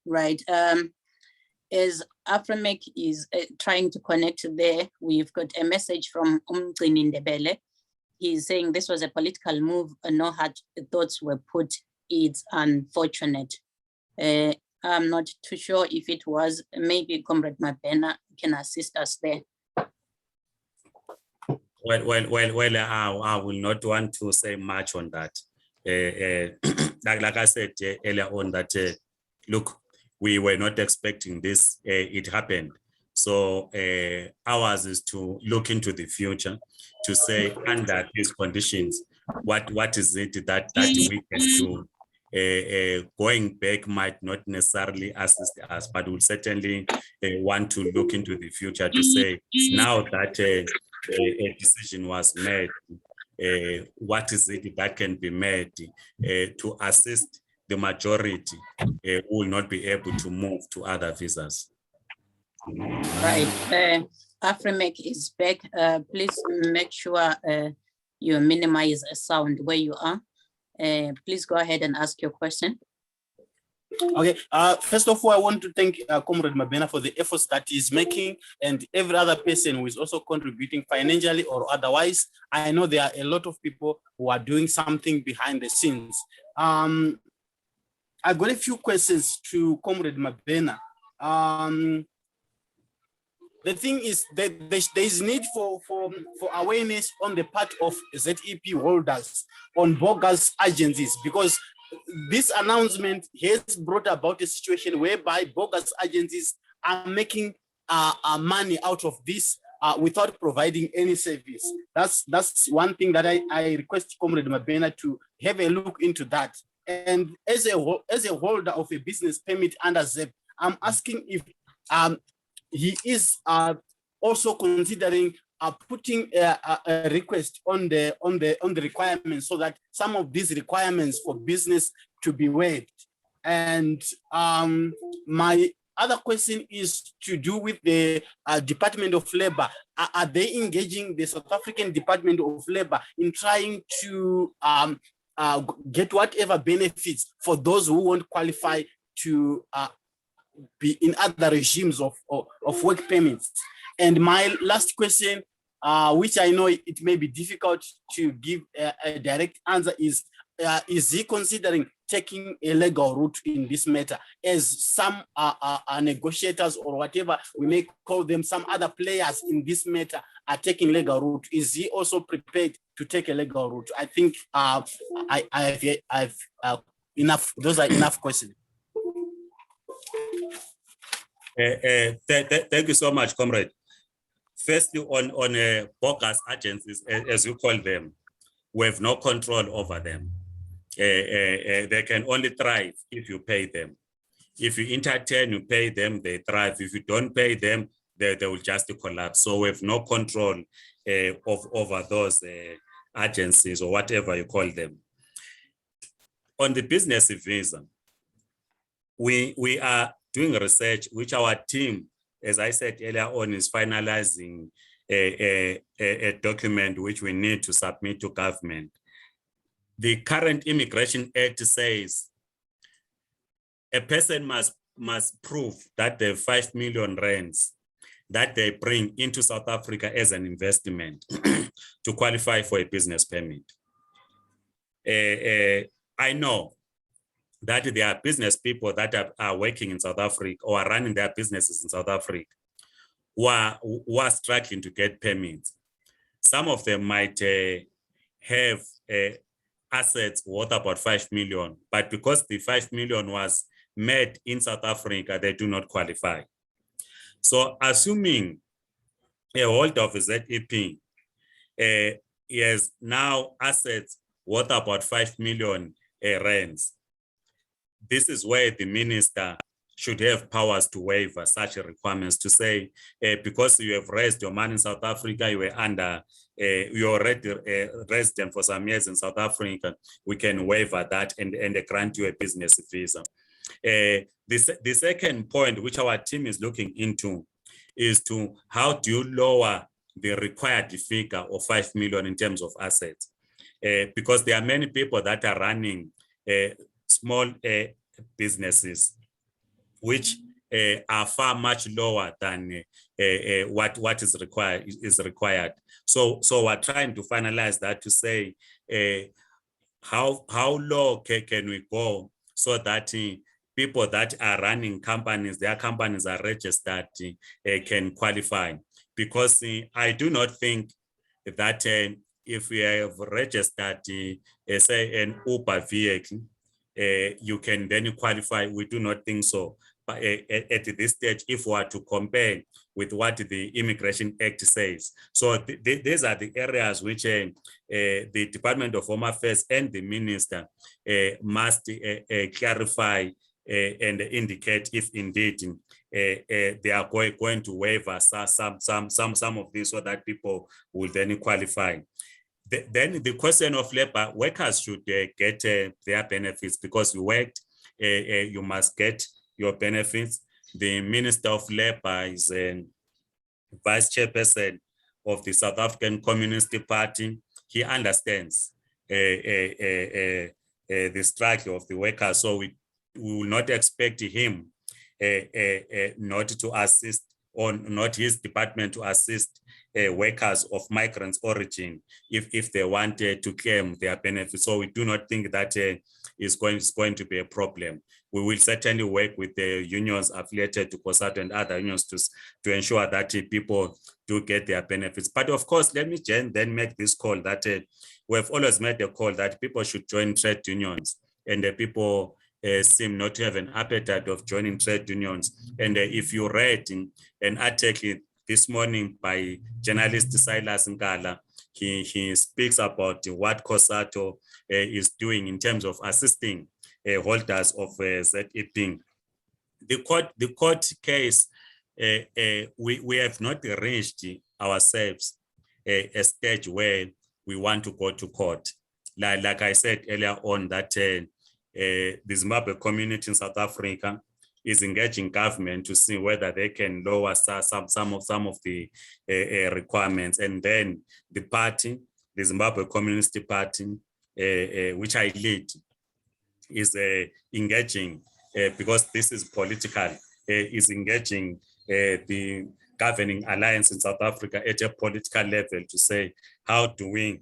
Right. As Afrimek is trying to connect there, we've got a message from Ndebele. He's saying this was a political move, no hard thoughts were put. It's unfortunate. I'm not too sure if it was. Maybe Comrade Mabhena can assist us there. Well, I will not want to say much on that. Like I said earlier on that, look, we were not expecting this, it happened. So ours is to look into the future to say under these conditions, what is it that we can do going back might not necessarily assist us, but we'll certainly want to look into the future to say, now that a decision was made, what is it that can be made to assist the majority who will not be able to move to other visas. Right. Afremec is back. Please make sure you minimize sound where you are. Please go ahead and ask your question. Okay, first of all, I want to thank Comrade Mabhena for the efforts that he's making, and every other person who is also contributing financially or otherwise. I know there are a lot of people who are doing something behind the scenes. I got a few questions to Comrade Mabhena. The thing is that there is need for awareness on the part of ZEP holders on bogus agencies, because this announcement has brought about a situation whereby bogus agencies are making money out of this without providing any service. That's one thing that I request Comrade Mabhena to have a look into that. And as a holder of a business permit under ZEP, I'm asking if he is also considering putting a request on the requirements, so that some of these requirements for business to be waived. And my other question is to do with the Department of Labor. Are they engaging the South African Department of Labor in trying to get whatever benefits for those who won't qualify to be in other regimes of work permits? And my last question, which I know it may be difficult to give a direct answer, is he considering taking a legal route in this matter, as some negotiators or whatever we may call them, some other players in this matter are taking legal route? Is he also prepared to take a legal route? I think I've enough. Those are enough questions. Thank you so much, comrade. Firstly, on bogus agencies, as you call them, we have no control over them. They can only thrive if you pay them. If you entertain, you pay them, they thrive. If you don't pay them, they will just collapse. So we have no control over those agencies, or whatever you call them. On the business visa, we are doing research, which our team, as I said earlier on, is finalizing a document which we need to submit to government. The current Immigration Act says a person must prove that the 5 million rands that they bring into South Africa as an investment to qualify for a business permit. I know that there are business people that are working in South Africa or are running their businesses in South Africa who are struggling to get permits. Some of them might have assets worth about 5 million, but because the 5 million was made in South Africa, they do not qualify. So assuming a holder of a ZEP has now assets worth about 5 million rands, this is where the minister should have powers to waive such requirements, to say, because you have raised your money in South Africa, you were under, you're already resident for some years in South Africa, we can waive that and grant you a business visa. The second point, which our team is looking into, is to how do you lower the required figure of 5 million in terms of assets? Because there are many people that are running small businesses, which are far much lower than what is required. So we're trying to finalize that to say how low can we go, so that people that are running companies, their companies are registered, can qualify. Because I do not think that if we have registered, say, an Uber vehicle, you can then qualify. We do not think so. at this stage if we are to compare with what the Immigration Act says. So these are the areas which the Department of Home Affairs and the Minister must clarify and indicate if indeed they are going to waiver some of these so that people will then qualify. Then the question of labor workers should get their benefits because you worked, you must get your benefits. The Minister of Labor is Vice Chairperson of the South African Communist Party. He understands the struggle of the workers, so we will not expect him not to assist, or not his department to assist workers of migrants origin if they want to claim their benefits. So we do not think that is going to be a problem. We will certainly work with the unions affiliated to COSATU and other unions to ensure that people do get their benefits. But of course, let me then make this call that we have always made the call that people should join trade unions, and the people seem not to have an appetite of joining trade unions. And if you read an article this morning by journalist Silas Ngala, he speaks about what COSATU is doing in terms of assisting holders of ZEP. The court case, we have not reached ourselves a stage where we want to go to court. Like I said earlier on, that the Zimbabwe community in South Africa is engaging government to see whether they can lower some of the requirements, and then the party, the Zimbabwe Communist Party, which I lead, is engaging because this is political, is engaging the governing alliance in South Africa at a political level to say, how do we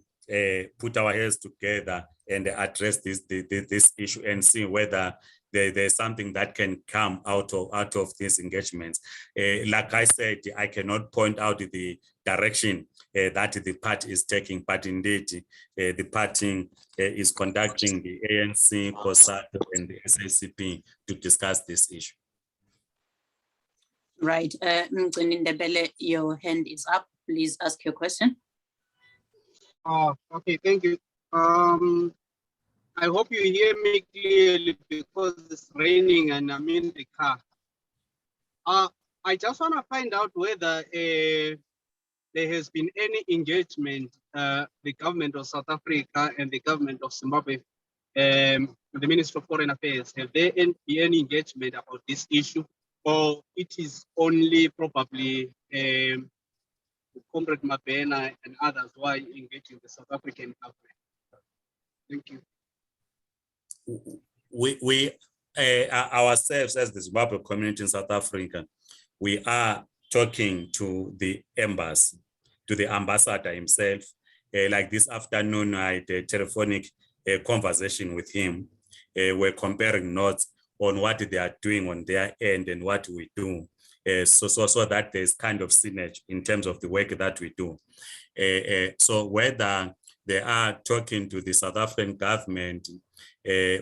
put our heads together and address this issue and see whether there's something that can come out of these engagements. Like I said, I cannot point out the direction that the party is taking, but indeed the party is conducting the ANC, COSATU, and the SACP to discuss this issue. Right, Ndebele, your hand is up. Please ask your question. Okay, thank you. I hope you hear me clearly because it's raining and I'm in the car. I just want to find out whether there has been any engagement, the government of South Africa and the government of Zimbabwe, the Ministry of Foreign Affairs, have there been any engagement about this issue, or it is only probably Comrade Mabhena and others who are engaging the South African government? Thank you. We ourselves as the Zimbabwe community in South Africa, we are talking to the embassy, to the ambassador himself. Like this afternoon, I had a telephonic conversation with him. We're comparing notes on what they are doing on their end and what we do. So that there's kind of synergy in terms of the work that we do. So whether they are talking to the South African government,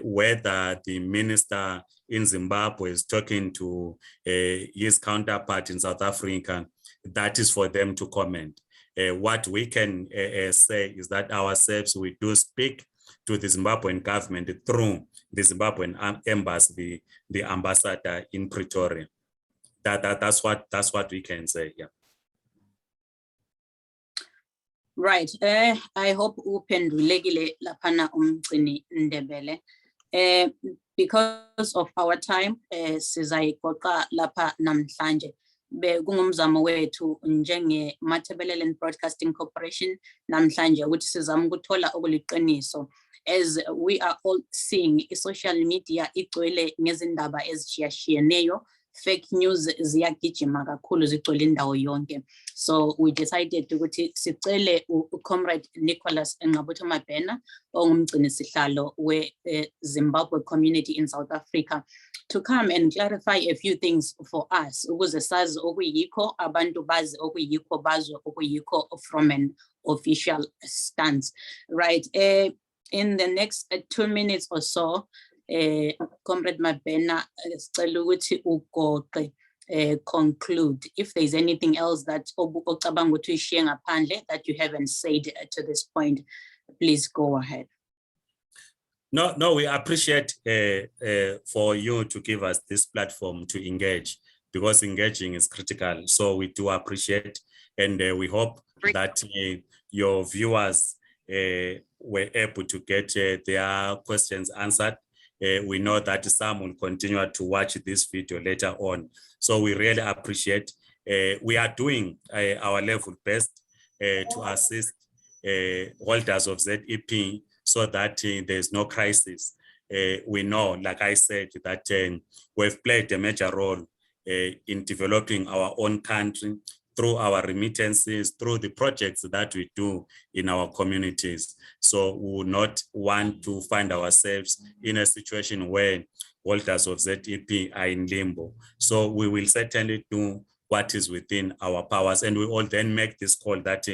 whether the minister in Zimbabwe is talking to his counterpart in South Africa, that is for them to comment. What we can say is that ourselves, we do speak to the Zimbabwean government through the Zimbabwean embassy, the ambassador in Pretoria. That's what we can say, yeah. Right. I hope uphendulekile laphana umgcini Ndebele. Because of our time, sizayiqoqa lapha namhlanje. Kungumzamo wethu njenge Matabeleland Broadcasting Corporation namhlanje ukuthi sizama ukuthola okuliqiniso. As we are all seeing, social media igcwele ngezindaba ezitshiyatshiyeneyo. Fake news ziyagijima kakhulu zigcwele indawo yonke. So we decided ukuthi sicele uComrade Nicholas Ngqabutho Mabhena ongumgcini sihlalo we Zimbabwe community in South Africa to come and clarify a few things for us ukuze sazi okuyikho abantu bazi okuyikho bazwe okuyikho from an official stance. Right. In the next 2 minutes or so, Comrade Mabhena, sicela ukuthi ugoqe conclude if there's anything else that ocabanga ukuthi uyishiye ngaphandle that you haven't said to this point, please go ahead. No, we appreciate for you to give us this platform to engage, because engaging is critical. So we do appreciate, and we hope that your viewers were able to get their questions answered. We know that some will continue to watch this video later on. So we really appreciate. We are doing our level best to assist holders of ZEP so that there's no crisis. We know, like I said, that we've played a major role in developing our own country through our remittances, through the projects that we do in our communities. So we would not want to find ourselves in a situation where holders of ZEP are in limbo. So we will certainly do what is within our powers, and we all then make this call that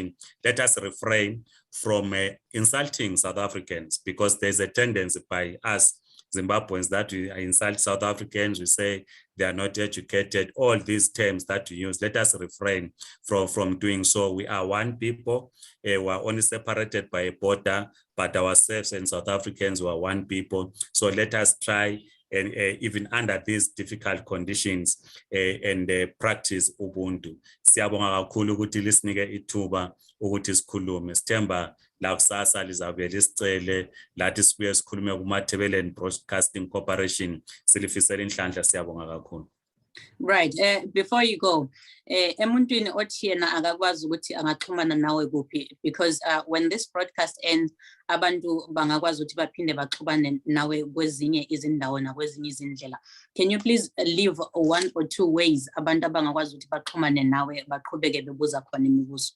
let us refrain from insulting South Africans, because there's a tendency by us Zimbabweans that we insult South Africans, we say they are not educated, all these terms that we use. Let us refrain from doing so. We are one people, we are only separated by a border, but ourselves and South Africans were one people. So let us try, and even under these difficult conditions, and practice Ubuntu. Siyabonga kakhulu ukuthi lisinike ithuba ukuthi sikhulume. Sithemba la kusasa lizabe lisicele lathi sibuye sikhulume kuMathebeleni Broadcasting Corporation. Silifisela inhlanhla, siyabonga kakhulu. Right, before you go, emuntwini othi yena akakwazi ukuthi angaxhumana nawe kuphi, because when this broadcast ends, abantu bangakwazi ukuthi baphinde baxhumane nawe kwezinye izindawo nakwezinye izindlela. Can you please leave 1 or 2 ways abantu abangakwazi ukuthi baxhumane nawe baqhubeke bebuza khona imibuzo?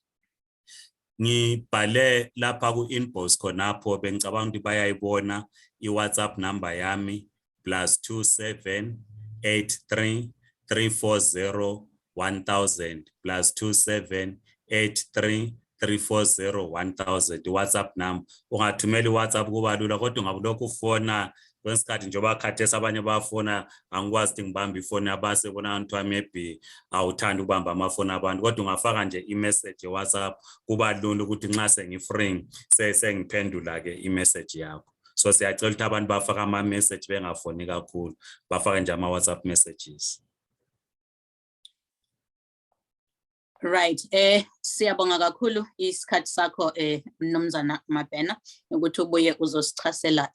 Ngibhale lapha ku-inbox khonapho, bengicabanga ukuthi bayayibona i-WhatsApp number yami +27 83 340 1000 +27 83 340 1000 WhatsApp number. Ungathumela iWhatsApp kuba lula, kodwa ungabulokhu ufona kwesikhathi njengoba khathesi abanye bafona, angikwazi ukuthi ngibambe ifoni yabase bona kuthiwa maybe awuthanda ukubamba amafoni abantu, kodwa ungafaka nje i-message WhatsApp kuba lula ukuthi nxa sengifree sengiphendula ke i-message yakho. So siyacela ukuthi abantu bafaka ama-message bengafoni kakhulu, bafake nje ama-WhatsApp messages. Right, siyabonga kakhulu isikhathi sakho Mnumzana Mabhena ukuthi ubuye uzosichasela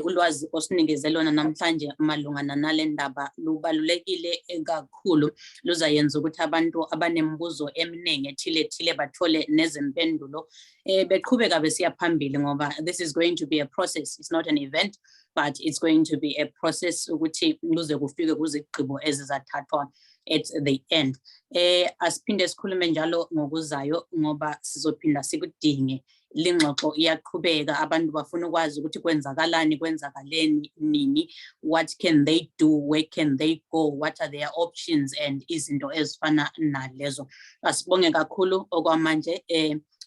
ulwazi osinikezele lona namhlanje malungana nale ndaba. Lubalulekile kakhulu, luzayenza ukuthi abantu abanembuzo eminingi ethile bathole nezimpendulo beqhubeka besiya phambili, ngoba this is going to be a process. It's not an event, but it's going to be a process ukuthi luze kufike kuzigqibo ezizathathwa at the end. Asiphinde sikhulume njalo ngokuzayo ngoba sizophinda sikudinge. Lingxoxo iyaqhubeka, abantu bafuna ukwazi ukuthi kwenzakalani, kwenzakaleni nini, what can they do, where can they go, what are their options, and izinto ezifana nalezo. Asibonge kakhulu okwamanje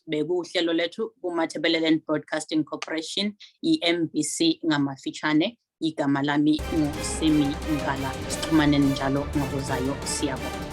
bekuhlelo lethu kuMathebeleni Broadcasting Corporation, i-MBC ngamafitshane. Igama lami nguSimi Ngala. Sixhumane njalo ngokuzayo, siyabonga.